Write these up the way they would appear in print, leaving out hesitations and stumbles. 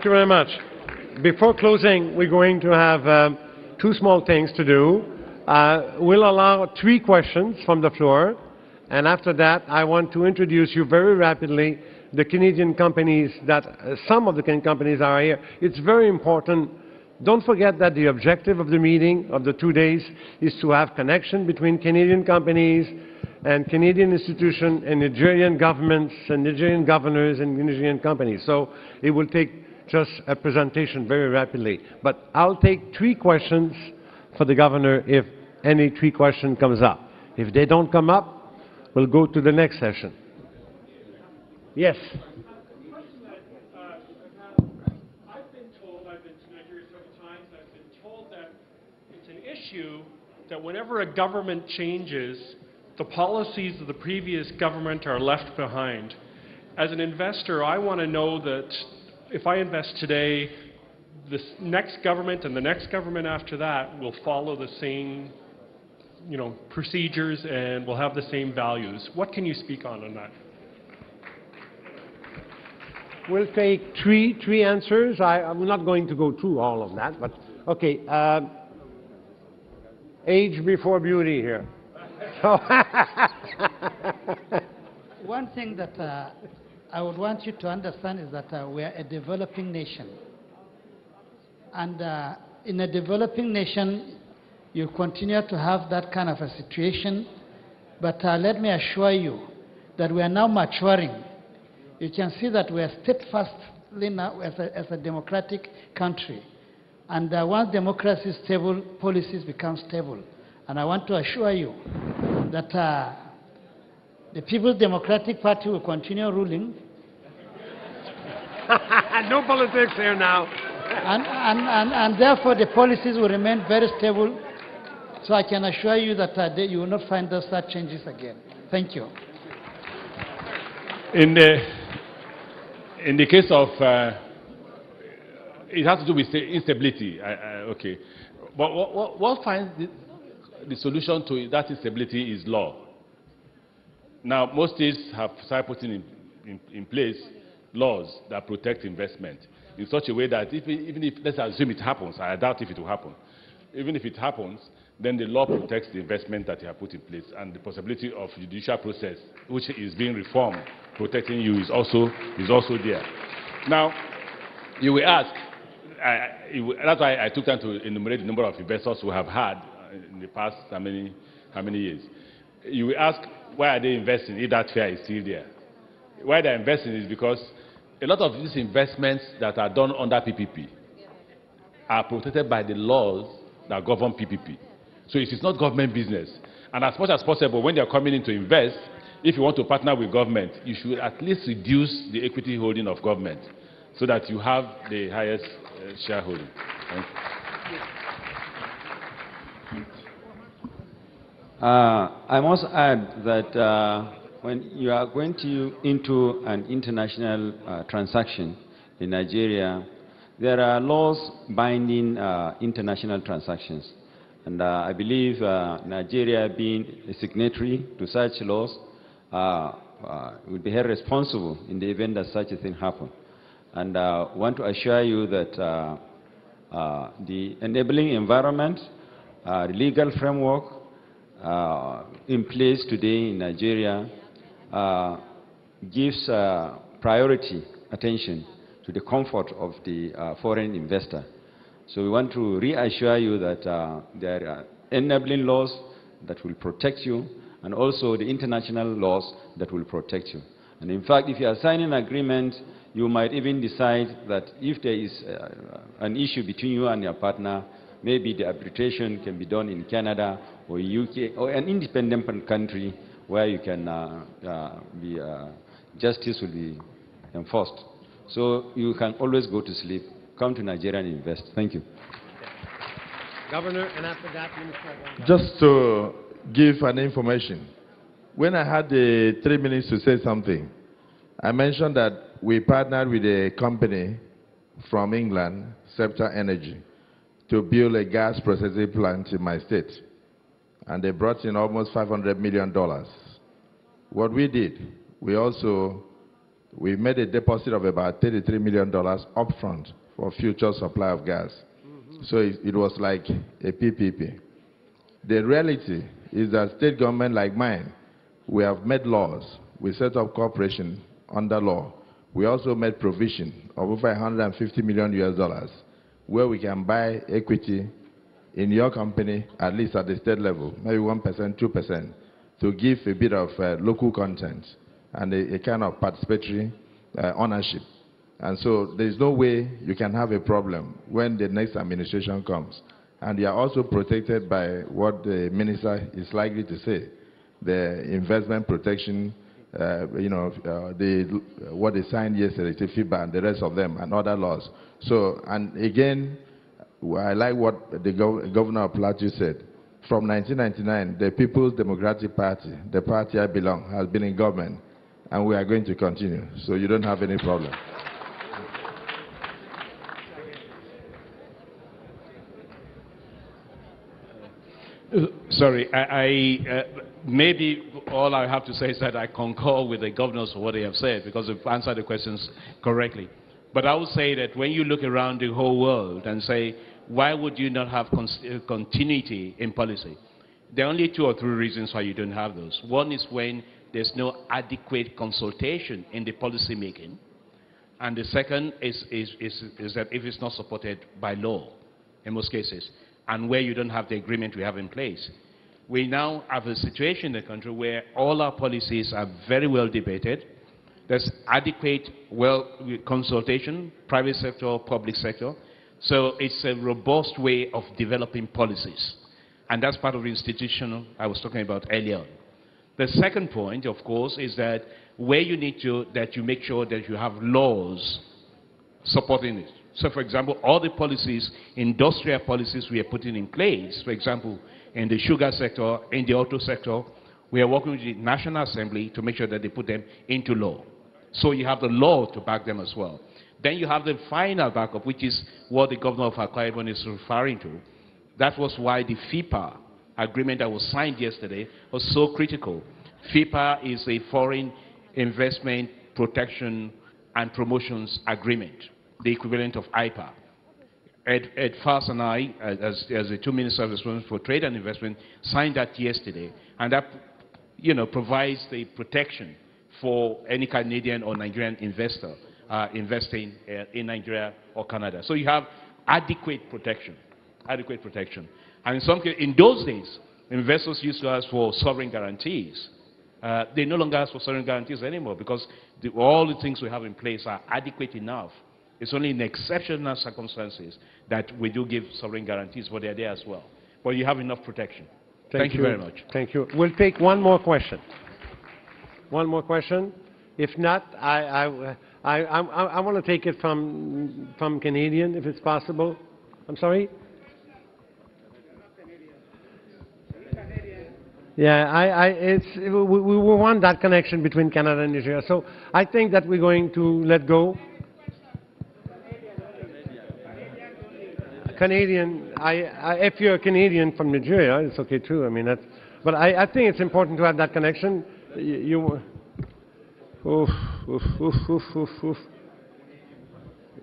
Thank you very much. Before closing, we're going to have two small things to do. We'll allow 3 questions from the floor, and after that, I want to introduce you very rapidly the Canadian companies that some of the Canadian companies are here. It's very important. Don't forget that the objective of the meeting of the 2 days is to have connection between Canadian companies and Canadian institutions and Nigerian governments and Nigerian governors and Nigerian companies. So it will take just a presentation very rapidly. But I'll take 3 questions for the governor if any 3 questions comes up. If they don't come up, we'll go to the next session. Yes. That whenever a government changes, the policies of the previous government are left behind. As an investor, I want to know that if I invest today, this next government and the next government after that will follow the same, procedures and will have the same values. What can you speak on that? We'll take three answers. I'm not going to go through all of that, but okay. Age before beauty here. One thing that I would want you to understand is that we are a developing nation. And in a developing nation, you continue to have that kind of a situation. But let me assure you that we are now maturing. You can see that we are steadfastly now as a democratic country. And once democracy is stable, policies become stable. And I want to assure you that the People's Democratic Party will continue ruling. No politics here now. and therefore, the policies will remain very stable. So I can assure you that you will not find those such changes again. Thank you. In the case of it has to do with instability. Okay. But what finds the solution to that instability is law. Now, most states have started putting in place laws that protect investment in such a way that even if, let's assume it happens, I doubt if it will happen. Even if it happens, then the law protects the investment that you have put in place, and the possibility of judicial process, which is being reformed, protecting you is also there. Now, you will ask, that's why I took time to enumerate the number of investors we have had in the past how many years. You will ask, why are they investing if that fear is still there? Why they're investing is because a lot of these investments that are done under PPP are protected by the laws that govern PPP. So it is not government business. And as much as possible, when they're coming in to invest, if you want to partner with government, you should at least reduce the equity holding of government so that you have the highest shareholding. Thank you. I must add that when you are going into an international transaction in Nigeria, there are laws binding international transactions. And I believe Nigeria, being a signatory to such laws, will be held responsible in the event that such a thing happens. And I want to assure you that the enabling environment, the legal framework in place today in Nigeria gives priority attention to the comfort of the foreign investor. So we want to reassure you that there are enabling laws that will protect you, and also the international laws that will protect you. And in fact, if you are signing an agreement, you might even decide that if there is an issue between you and your partner, maybe the arbitration can be done in Canada or UK or an independent country where you can justice will be enforced. So you can always go to sleep. Come to Nigeria and invest. Thank you. Governor, and after that, Minister. Just to give an information, when I had the 3 minutes to say something, I mentioned that we partnered with a company from England, Scepter Energy, to build a gas processing plant in my state. And they brought in almost $500 million. What we did, we also We made a deposit of about $33 million upfront for future supply of gas. So it was like a PPP. The reality is that state government like mine, we have made laws. We set up corporation under law. We also made provision of over $150 million US where we can buy equity in your company, at least at the state level, maybe 1%, 2%, to give a bit of local content and a kind of participatory ownership. And so there's no way you can have a problem when the next administration comes. And you are also protected by what the minister is likely to say, the investment protection, what they signed yesterday, the FIBA and the rest of them, and other laws. So, and again, I like what the governor of Plateau said. From 1999, the People's Democratic Party, the party I belong, has been in government, and we are going to continue. So you don't have any problem. Sorry, maybe all I have to say is that I concur with the governors of what they have said, because they've answered the questions correctly. But I would say that when you look around the whole world and say, why would you not have continuity in policy? There are only 2 or 3 reasons why you don't have those. One is when there's no adequate consultation in the policy making. And the second is that if it's not supported by law, in most cases, and where you don't have the agreement we have in place. We now have a situation in the country where all our policies are very well debated. There's adequate, consultation, private sector, public sector. So it's a robust way of developing policies. And that's part of the institutional I was talking about earlier. The second point, of course, is that where you need to, that you make sure that you have laws supporting it. So, for example, all the policies, industrial policies we are putting in place, for example, in the sugar sector, in the auto sector, we are working with the National Assembly to make sure that they put them into law. So you have the law to back them as well. Then you have the final backup, which is what the governor of Akwa Ibom is referring to. That was why the FIPA agreement that was signed yesterday was so critical. FIPA is a Foreign Investment Protection and Promotions Agreement, the equivalent of IPA. Ed Fast and I, as the 2 ministers responsible for trade and investment, signed that yesterday, and that, provides the protection for any Canadian or Nigerian investor investing in Nigeria or Canada. So you have adequate protection, And in some cases, in those days, investors used to ask for sovereign guarantees. They no longer ask for sovereign guarantees anymore because all the things we have in place are adequate enough. It's only in exceptional circumstances that we do give sovereign guarantees, but they're there as well. But you have enough protection. Thank you very much. Thank you. We'll take one more question. One more question. If not, I want to take it from Canadian, if it's possible. I'm sorry? Yeah, we want that connection between Canada and Nigeria. So I think that we're going to let go. Canadian, if you're a Canadian from Nigeria, it's okay too. I mean, but I think it's important to have that connection.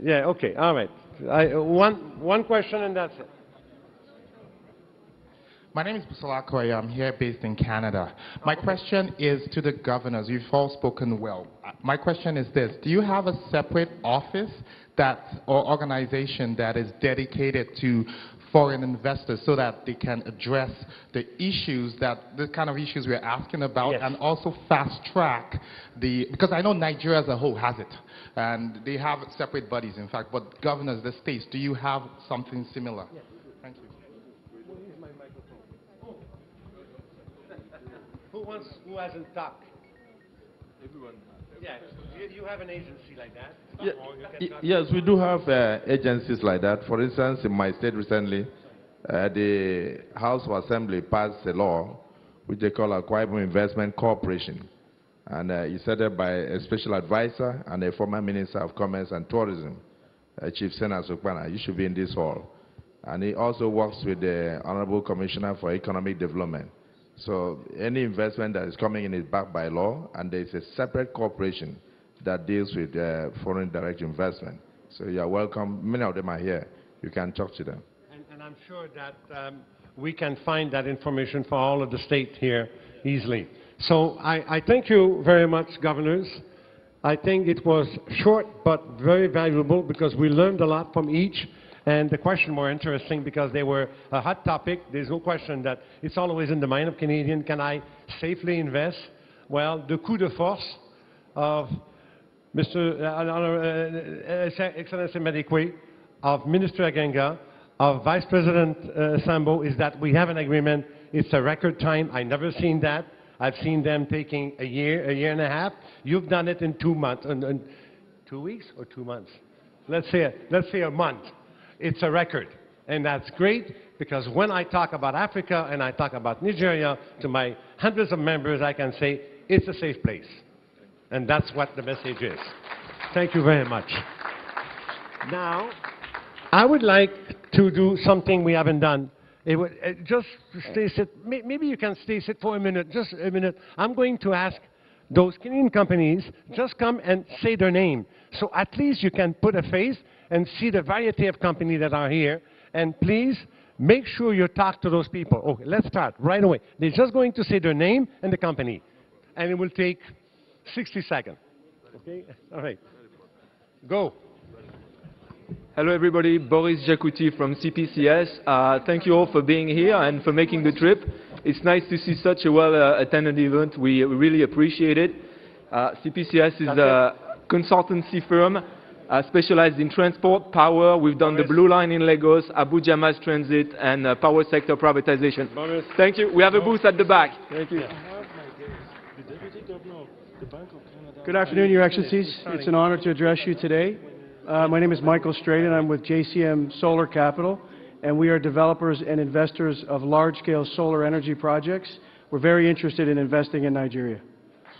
Yeah, okay, all right. One question and that's it. My name is Busola Koya. I'm here based in Canada. My question is to the governors. You've all spoken well. My question is this. Do you have a separate office or organization that is dedicated to foreign investors so that they can address the kind of issues we're asking about, yes, and also fast track because I know Nigeria as a whole has it, and they have separate bodies, in fact, but governors, the states, do you have something similar? Yes. Thank you. Who hasn't talked? Everyone has. Yes, you have an agency like that? Yes, we do have agencies like that. For instance, in my state recently, the House of Assembly passed a law which they call Akwa Ibom Investment Corporation. And it's set up by a special advisor and a former Minister of Commerce and Tourism, Chief Senator Sukpana. You should be in this hall. And he also works with the Honorable Commissioner for Economic Development. So any investment that is coming in is backed by law, and there's a separate corporation that deals with foreign direct investment. So you are welcome. Many of them are here. You can talk to them. And I'm sure that we can find that information for all of the state here easily. So I thank you very much, governors. I think it was short but very valuable because we learned a lot from each. And the question more interesting because they were a hot topic. There's no question that it's always in the mind of Canadian. Can I safely invest? Well, the coup de force of Mr. Excellency Madikwe, of Minister Agenga, of Vice President Sambo is that we have an agreement. It's a record time. I've never seen that. I've seen them taking a year and a half. You've done it in 2 months, in 2 weeks or 2 months. Let's say a month. It's a record, and that's great because when I talk about Africa and I talk about Nigeria to my hundreds of members, I can say it's a safe place, and that's what the message is. Thank you very much. Now, I would like to do something we haven't done. Just stay sit. Maybe you can stay sit for a minute, just a minute. I'm going to ask those Canadian companies, just come and say their name. So at least you can put a face and see the variety of companies that are here. And please, make sure you talk to those people. Okay, let's start right away. They're just going to say their name and the company. And it will take 60 seconds. Okay? All right. Go. Hello everybody, Boris Jacouti from CPCS. Thank you all for being here and for making the trip. It's nice to see such a well-attended event. We really appreciate it. CPCS is a consultancy firm specialized in transport, power. We've done the Blue Line in Lagos, Abuja Mass Transit, and power sector privatization. Boris. Thank you. We have a booth at the back. Thank you. Good afternoon, Your Excellencies. It's an honor to address you today. My name is Michael Straight, and I'm with JCM Solar Capital, and we are developers and investors of large-scale solar energy projects. We're very interested in investing in Nigeria.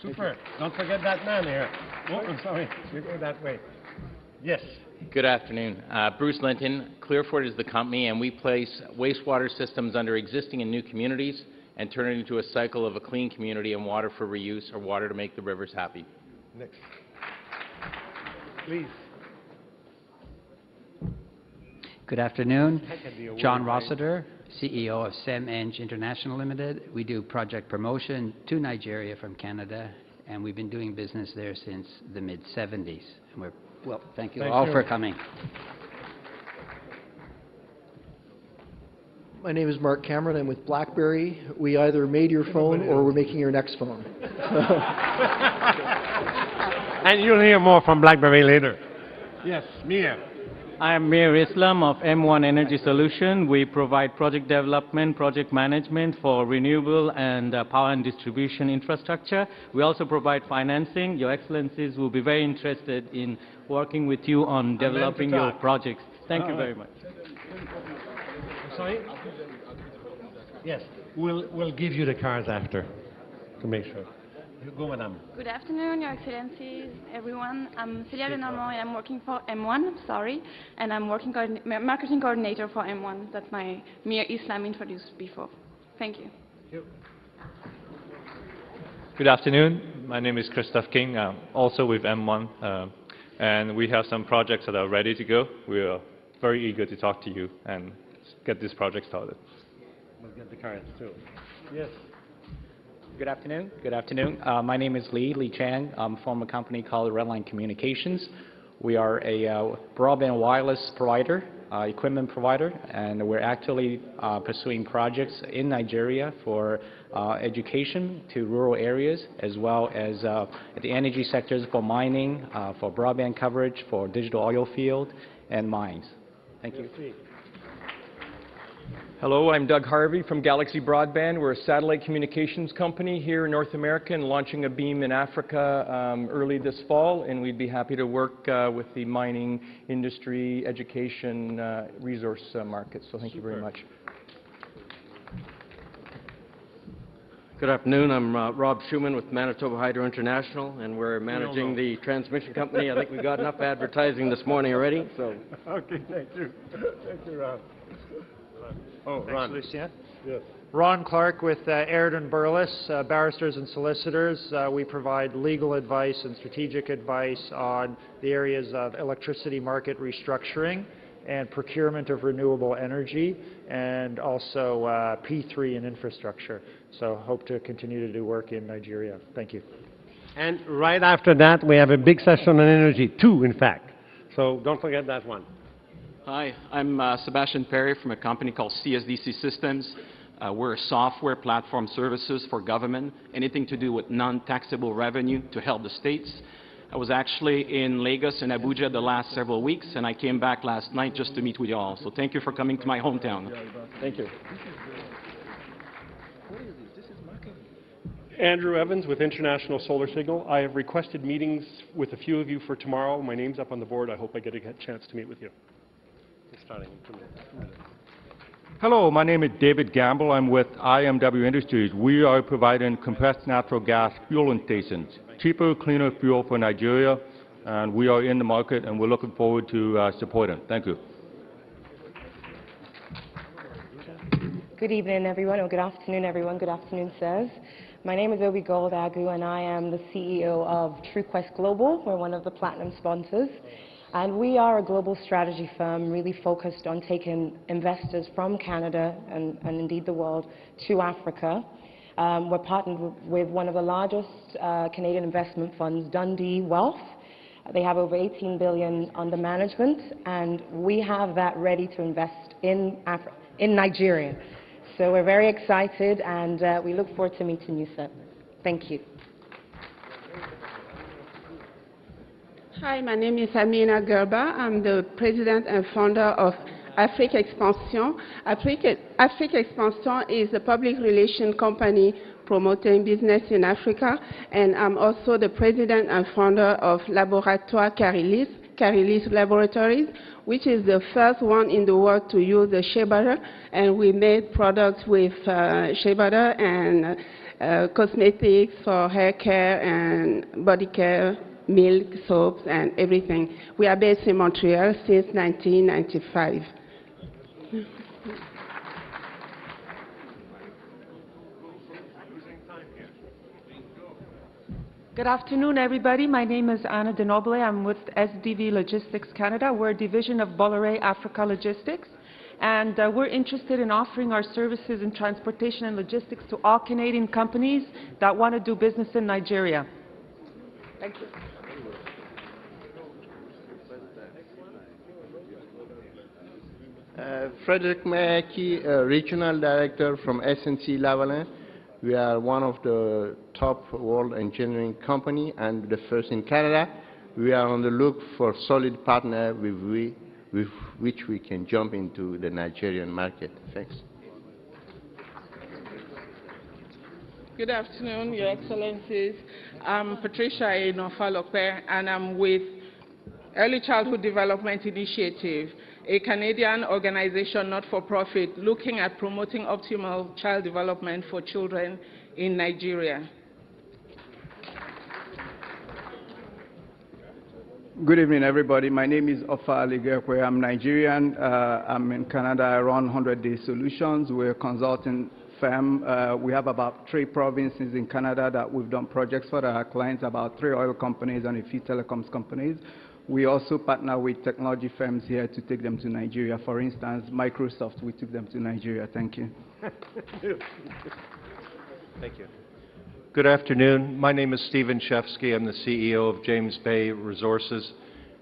Super. Don't forget that man here. Oh, I'm sorry. You go that way. Yes. Good afternoon. Bruce Linton. Clearford is the company, and we place wastewater systems under existing and new communities and turn it into a cycle of a clean community and water for reuse or water to make the rivers happy. Next. Please. Good afternoon. John Rossiter, CEO of CNIC International Limited. We do project promotion to Nigeria from Canada, and we've been doing business there since the mid-70s. And well, thank you all for coming. My name is Mark Cameron. I'm with BlackBerry. We either made your phone or we're making your next phone. And you'll hear more from BlackBerry later. Yes, Mia. I am Mir Islam of M1 Energy Solution. We provide project development, project management for renewable and power and distribution infrastructure. We also provide financing. Your Excellencies will be very interested in working with you on developing your projects. Thank you very much. Sorry? Yes, we'll give you the cards after to make sure. You go, madam. Good afternoon, Your Excellencies, everyone. I'm Celia Lenormand, and I'm working for M1, and I'm marketing coordinator for M1. That's my Mir Islam introduced before. Thank you. Good afternoon. My name is Christoph King, also with M1, and we have some projects that are ready to go. We are very eager to talk to you and get this project started. We'll get the cards too. Yes. Good afternoon. Good afternoon. My name is Li Chang. I'm from a company called Redline Communications. We are a broadband wireless provider, equipment provider, and we're actually pursuing projects in Nigeria for education to rural areas, as well as the energy sectors for mining, for broadband coverage, for digital oil field, and mines. Thank you. Hello, I'm Doug Harvey from Galaxy Broadband. We're a satellite communications company here in North America and launching a beam in Africa early this fall, and we'd be happy to work with the mining industry, education, resource markets. So thank you very much. Good afternoon. I'm Rob Schumann with Manitoba Hydro International, and we're managing the transmission company. I think we got enough advertising this morning already. So. Okay, thank you. Thank you, Rob. Oh, Thanks, Ron. Lucien. Yes. Ron Clark with Airden Burles, barristers and solicitors. We provide legal advice and strategic advice on the areas of electricity market restructuring and procurement of renewable energy, and also P3 and infrastructure. So hope to continue to do work in Nigeria. Thank you. And right after that, we have a big session on energy, two, in fact. So don't forget that one. Hi, I'm Sebastian Perry from a company called CSDC Systems. We're a software platform services for government, anything to do with non-taxable revenue to help the states. I was actually in Lagos and Abuja the last several weeks, and I came back last night just to meet with you all. So thank you for coming to my hometown. Thank you. Andrew Evans with International Solar Signal. I have requested meetings with a few of you for tomorrow. My name's up on the board. I hope I get a chance to meet with you. Starting in 2 minutes. Hello, my name is David Gamble. I'm with IMW Industries. We are providing compressed natural gas fueling stations, cheaper, cleaner fuel for Nigeria, and we are in the market, and we're looking forward to supporting. Thank you. Good evening, everyone, or good afternoon, everyone. Good afternoon, sirs. My name is Obi Goldagu, and I am the CEO of TrueQuest Global. We're one of the platinum sponsors. And we are a global strategy firm really focused on taking investors from Canada and indeed the world to Africa. We're partnered with one of the largest Canadian investment funds, Dundee Wealth. They have over 18 billion under management, and we have that ready to invest in Nigeria. So we're very excited, and we look forward to meeting you, sir. Thank you. Hi, my name is Amina Gerba. I'm the president and founder of Afrique Expansion. Afrique Expansion is a public relations company promoting business in Africa, and I'm also the president and founder of Laboratoire Carilis Laboratories, which is the first one in the world to use the shea butter, and we made products with shea butter and cosmetics for hair care and body care, milk, soaps, and everything. We are based in Montreal since 1995. Good afternoon, everybody. My name is Anna Denoble. I'm with SDV Logistics Canada. We're a division of Bolloré Africa Logistics, and we're interested in offering our services in transportation and logistics to all Canadian companies that want to do business in Nigeria. Thank you. Frederick Mayaki, Regional Director from SNC Lavalin. We are one of the top world engineering company and the first in Canada. We are on the look for solid partner with which we can jump into the Nigerian market. Thanks. Good afternoon, Your Excellencies. I'm Patricia Enofalope, and I'm with Early Childhood Development Initiative, a Canadian organization not-for-profit looking at promoting optimal child development for children in Nigeria. Good evening, everybody. My name is Ofa Aligekwe. I'm Nigerian. I'm in Canada. I run 100-Day Solutions. We're a consulting firm. We have about 3 provinces in Canada that we've done projects for. Our clients, about 3 oil companies and a few telecoms companies. We also partner with technology firms here to take them to Nigeria. For instance, Microsoft, we took them to Nigeria. Thank you. Thank you. Good afternoon. My name is Stephen Shefsky. I'm the CEO of James Bay Resources.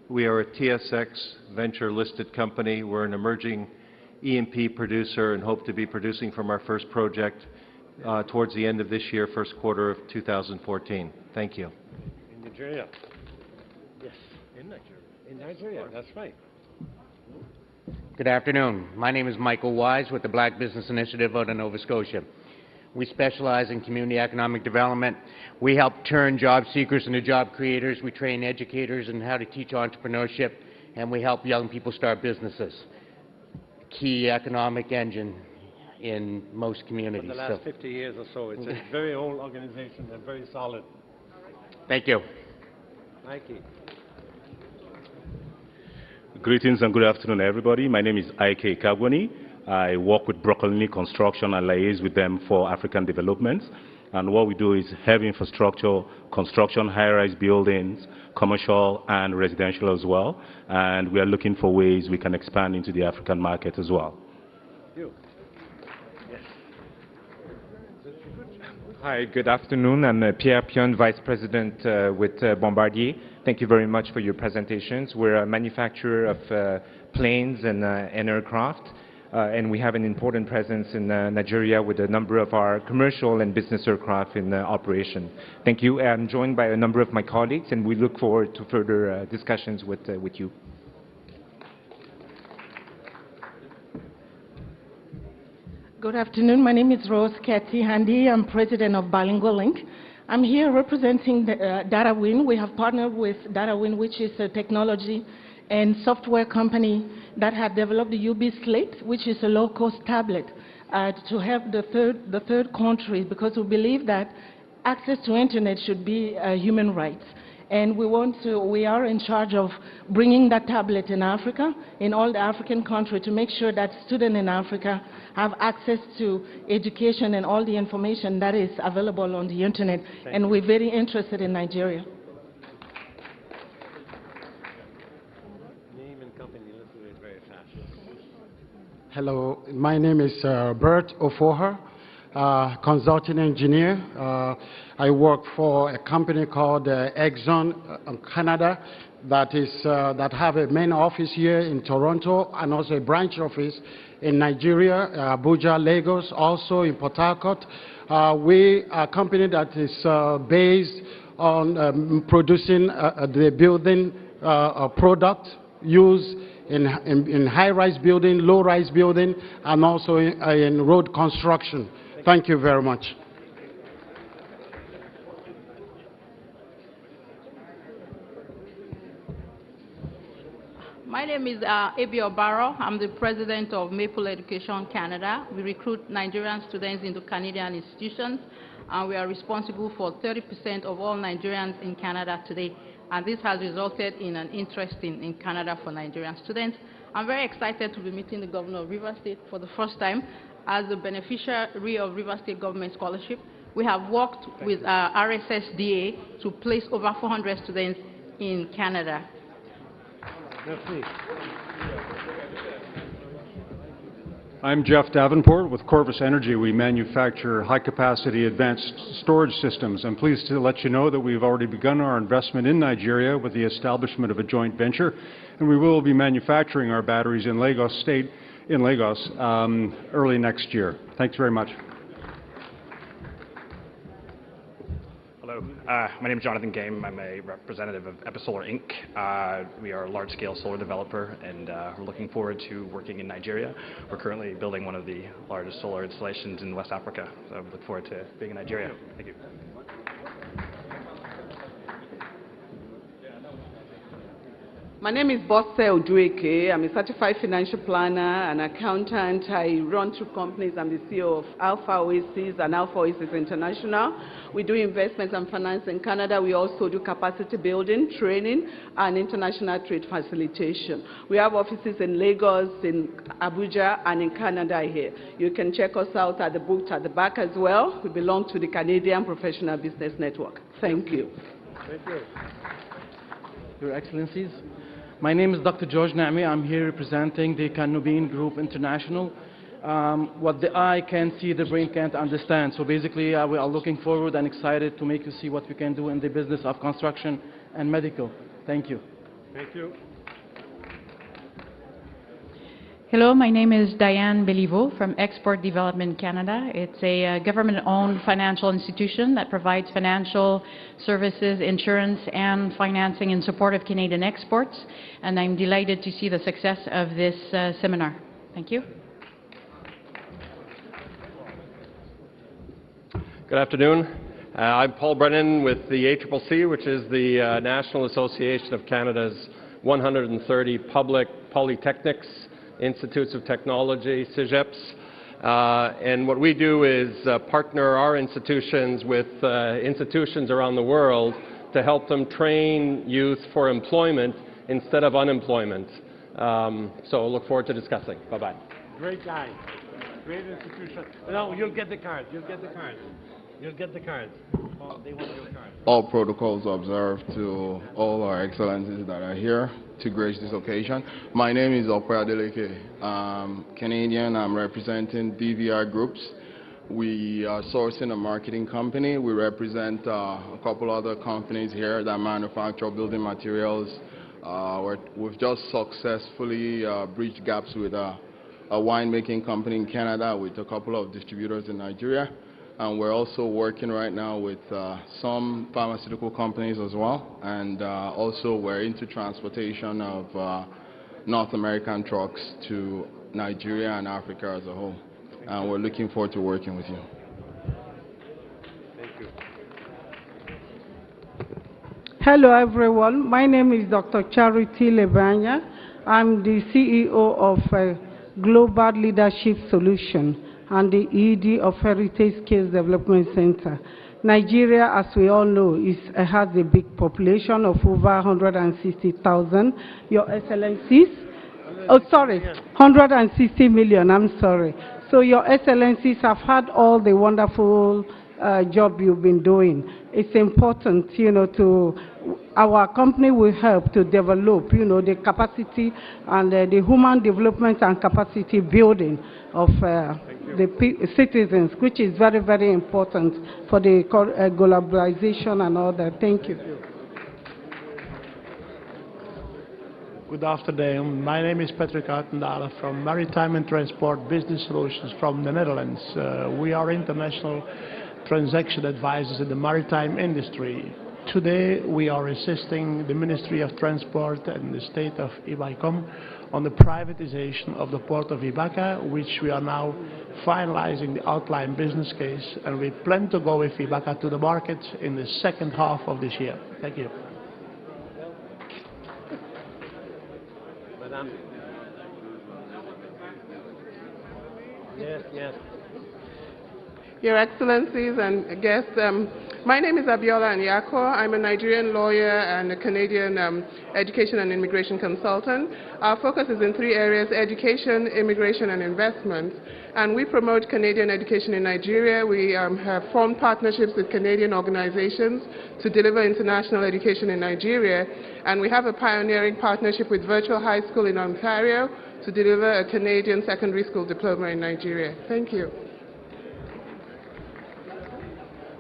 We are a TSX venture-listed company. We're an emerging E&P producer and hope to be producing from our first project towards the end of this year, first quarter of 2014. Thank you. In Nigeria. Yes. In Nigeria, that's right. Good afternoon. My name is Michael Wise with the Black Business Initiative out of Nova Scotia. We specialize in community economic development. We help turn job seekers into job creators. We train educators in how to teach entrepreneurship, and we help young people start businesses. Key economic engine in most communities. For the last 50 years or so. It's a very old organization and very solid. Thank you. Nike. Greetings and good afternoon, everybody. My name is Ike Kagwani. I work with Broccoli Construction and liaise with them for African development. And what we do is heavy infrastructure, construction, high-rise buildings, commercial and residential as well. And we are looking for ways we can expand into the African market as well. Hi, good afternoon. I'm Pierre Pion, Vice President with Bombardier. Thank you very much for your presentations. We're a manufacturer of planes and aircraft, and we have an important presence in Nigeria with a number of our commercial and business aircraft in operation. Thank you. I'm joined by a number of my colleagues, and we look forward to further discussions with you. Good afternoon. My name is Rose Kati Handy. I'm president of Bilingual Link. I'm here representing DataWin. We have partnered with DataWin, which is a technology and software company that had developed the UB Slate, which is a low-cost tablet to help the third country, because we believe that access to internet should be human rights. And we are in charge of bringing that tablet in Africa, in all the African countries, to make sure that students in Africa have access to education and all the information that is available on the internet. And we're very interested in Nigeria. Name and company, let's do it very fast. Hello, my name is Bert Ofoha. Consulting engineer. I work for a company called Exxon Canada that have a main office here in Toronto and also a branch office in Nigeria, Abuja, Lagos, also in Port Harcourt. We are a company that is based on producing the building product used in high-rise building, low-rise building, and also in road construction. Thank you very much. My name is Abi Obaro. I'm the president of Maple Education Canada. We recruit Nigerian students into Canadian institutions, and we are responsible for 30% of all Nigerians in Canada today. And this has resulted in an interest in Canada for Nigerian students. I'm very excited to be meeting the Governor of Rivers State for the first time as a beneficiary of Rivers State Government Scholarship. We have worked with RSSDA to place over 400 students in Canada. I'm Jeff Davenport with Corvus Energy. We manufacture high-capacity advanced storage systems. I'm pleased to let you know that we've already begun our investment in Nigeria with the establishment of a joint venture, and we will be manufacturing our batteries in Lagos State, early next year. Thanks very much. Hello, my name is Jonathan Game. I'm a representative of Episolar Inc. We are a large-scale solar developer, and we're looking forward to working in Nigeria. We're currently building one of the largest solar installations in West Africa, so I look forward to being in Nigeria. Thank you. My name is Bosse Odueke. I'm a certified financial planner and accountant. I run two companies. I'm the CEO of Alpha Oasis and Alpha Oasis International. We do investments and finance in Canada. We also do capacity building, training, and international trade facilitation. We have offices in Lagos, in Abuja, and in Canada here. You can check us out at the booth at the back as well. We belong to the Canadian Professional Business Network. Thank you. Thank you. Your Excellencies, my name is Dr. George Naimi. I'm here representing the Canubin Group International. What the eye can see, the brain can't understand. So basically, we are looking forward and excited to make you see what we can do in the business of construction and medical. Thank you. Thank you. Hello, my name is Diane Béliveau from Export Development Canada. It's a government-owned financial institution that provides financial services, insurance, and financing in support of Canadian exports. And I'm delighted to see the success of this seminar. Thank you. Good afternoon. I'm Paul Brennan with the ACCC, which is the National Association of Canada's 130 public polytechnics, institutes of technology, CEGEPs. And what we do is partner our institutions with institutions around the world to help them train youth for employment instead of unemployment. So look forward to discussing. Bye-bye. Great guy. Great institution. No, you'll get the card. You'll get the card. You'll get the card. Oh, they want your card. All protocols observed to all our excellencies that are here to grace this occasion. My name is Okwe Adeleke. I'm Canadian. I'm representing DVR Groups. We are sourcing a marketing company. We represent a couple other companies here that manufacture building materials. We've just successfully bridged gaps with a winemaking company in Canada, with a couple of distributors in Nigeria. And we're also working right now with some pharmaceutical companies as well. And also we're into transportation of North American trucks to Nigeria and Africa as a whole. And we're looking forward to working with you. Thank you. Hello everyone, my name is Dr. Charity Lebanya. I'm the CEO of Global Leadership Solution and the ED of Heritage Skills Development Center. Nigeria, as we all know, has a big population of over 160,000. Your Excellencies, 160 million, I'm sorry. So Your Excellencies have had all the wonderful job you've been doing. It's important, our company will help to develop, the capacity and the human development and capacity building of the citizens, which is very, very important for the globalization and all that. Thank you. Good afternoon. My name is Patrick Uitendalen from Maritime and Transport Business Solutions from the Netherlands. We are international transaction advisors in the maritime industry. Today we are assisting the Ministry of Transport and the state of Ibaicom on the privatization of the port of Ibaka, which we are now finalizing the outline business case, and we plan to go with Ibaka to the market in the second half of this year. Thank you. Madame. Yes, yes. Your Excellencies and guests, my name is Abiola Anyako. I'm a Nigerian lawyer and a Canadian education and immigration consultant. Our focus is in three areas: education, immigration, and investment. And we promote Canadian education in Nigeria. We have formed partnerships with Canadian organizations to deliver international education in Nigeria. And we have a pioneering partnership with Virtual High School in Ontario to deliver a Canadian secondary school diploma in Nigeria. Thank you.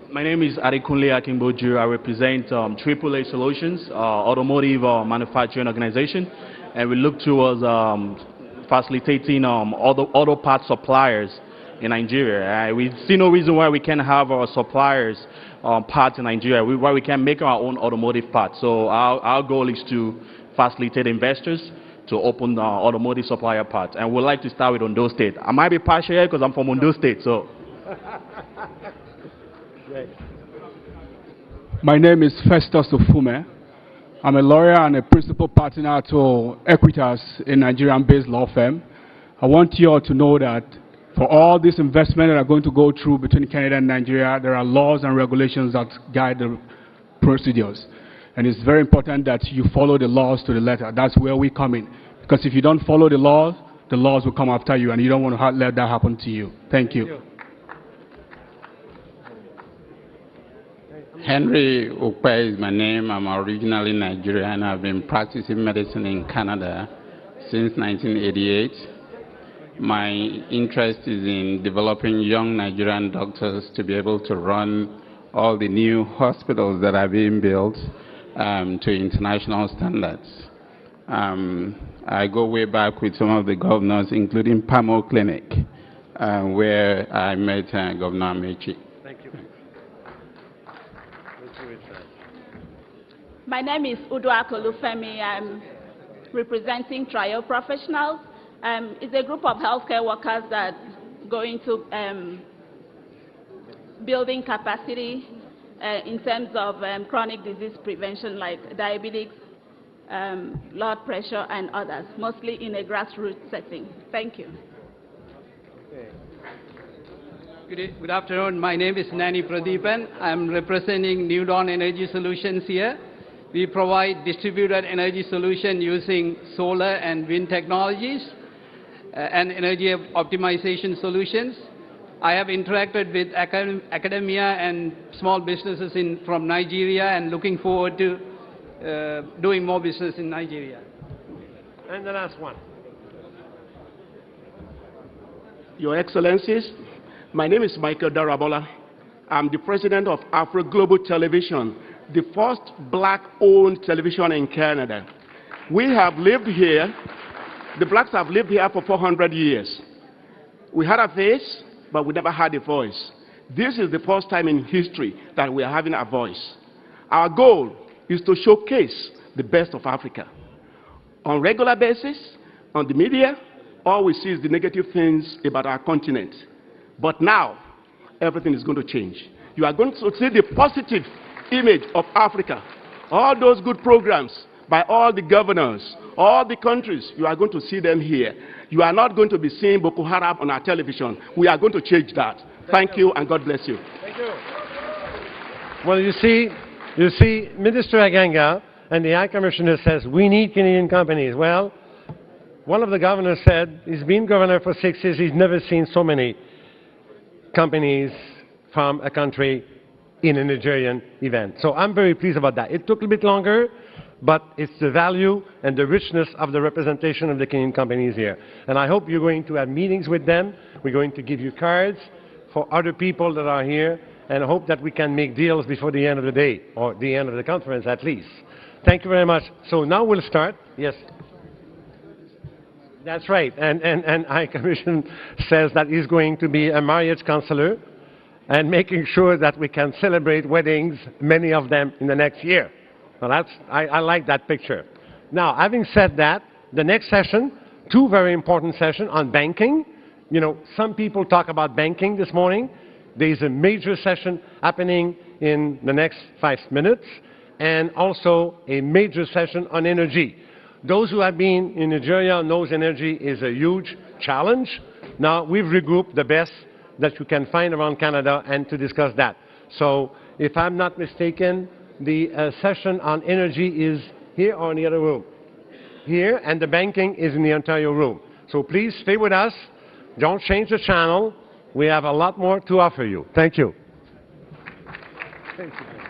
My name is Adekunle Akimboju. I represent AAA Solutions, automotive manufacturing organization, and we look towards facilitating auto parts suppliers in Nigeria. We see no reason why we can't have our suppliers parts in Nigeria, why we can't make our own automotive parts. So our goal is to facilitate investors to open automotive supplier parts, and we'd like to start with Ondo State. I might be partial here because I'm from Ondo State, so. My name is Festus Ofume. I'm a lawyer and a principal partner to Equitas, a Nigerian-based law firm. I want you all to know that for all this investment that are going to go through between Canada and Nigeria, there are laws and regulations that guide the procedures. And it's very important that you follow the laws to the letter. That's where we come in. Because if you don't follow the laws will come after you, and you don't want to let that happen to you. Thank you. Henry Okwe is my name. I'm originally Nigerian. I've been practicing medicine in Canada since 1988. My interest is in developing young Nigerian doctors to be able to run all the new hospitals that are being built to international standards. I go way back with some of the governors, including PAMO Clinic, where I met Governor Amechi. Thank you. My name is Udwa Kolufemi. I'm representing Trial Professionals. It's a group of healthcare workers that go into building capacity in terms of chronic disease prevention like diabetes, blood pressure, and others, mostly in a grassroots setting. Thank you. Good afternoon. My name is Nani Pradeepan. I'm representing New Dawn Energy Solutions here. We provide distributed energy solution using solar and wind technologies. and energy optimization solutions. I have interacted with academia and small businesses from Nigeria and looking forward to doing more business in Nigeria. And the last one. Your Excellencies, my name is Michael Darabola. I'm the president of Afro Global Television, the first black-owned television in Canada. We have lived here, the blacks have lived here for 400 years. We had a face, but we never had a voice. This is the first time in history that we are having a voice. Our goal is to showcase the best of Africa. On a regular basis, on the media, all we see is the negative things about our continent. But now, everything is going to change. You are going to see the positive image of Africa. All those good programs by all the governors, all the countries, you are going to see them here. You are not going to be seeing Boko Haram on our television. We are going to change that. Thank you, and God bless you. Thank you. Well, you see, Minister Aganga and the High Commissioner says, we need Canadian companies. Well, one of the governors said, he's been governor for 6 years, he's never seen so many companies from a country in a Nigerian event. So I'm very pleased about that. It took a bit longer, but it's the value and the richness of the representation of the Canadian companies here. And I hope you're going to have meetings with them. We're going to give you cards for other people that are here, and I hope that we can make deals before the end of the day, or the end of the conference at least. Thank you very much. So now we'll start. Yes. That's right. And High Commission says that he's going to be a marriage counselor and making sure that we can celebrate weddings, many of them, in the next year. Well, I like that picture. Now, having said that, the next session, two very important sessions on banking. You know, some people talk about banking this morning. There's a major session happening in the next 5 minutes, and also a major session on energy. Those who have been in Nigeria knows energy is a huge challenge. Now, we've regrouped the best that you can find around Canada and to discuss that. So, if I'm not mistaken, the session on energy is here or in the other room? Here, and the banking is in the Ontario room. So please stay with us. Don't change the channel. We have a lot more to offer you. Thank you. Thank you.